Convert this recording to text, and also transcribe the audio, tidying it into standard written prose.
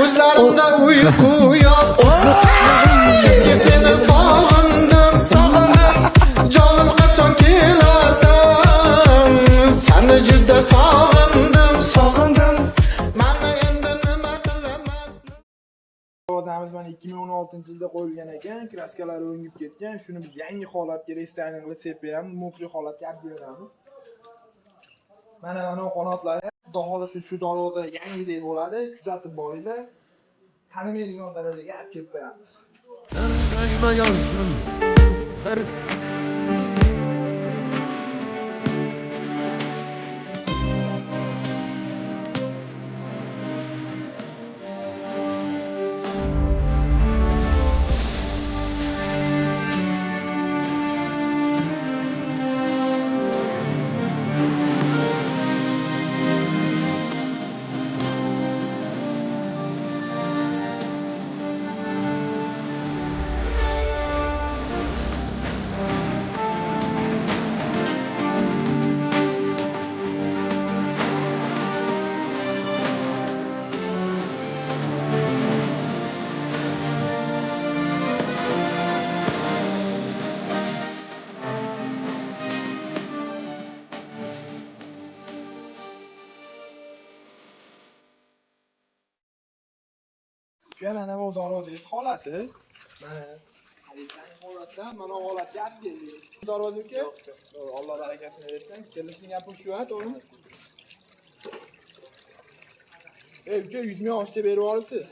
Ko'zlarimda uyqu yo'q. Chunki seni sog'indim. Jonim qachon kelasan? Seni juda sog'indim. Mana endi nima qilaman? Odamimiz mana 2016-yilda qo'yilgan ekan, kraskalari o'ngib ketgan. Shuni biz yangi holatga restoring qilib sepib beramiz, muqli holatga olib beramiz. Mana qanotlari, xudo xolasa shu darvoza yangidek bo'ladi, kuzatib boringlar. Tanimaydigan darajaga olib kelib qo'yamiz. Mana bu darvozaning holati. Mana xaritani holatidan mana holatga olib keldik. Darvoza uka, Alloh barakasini bersin. Kelishning gapi shu at uni. Uka, 100 ming ochib berib olibsiz.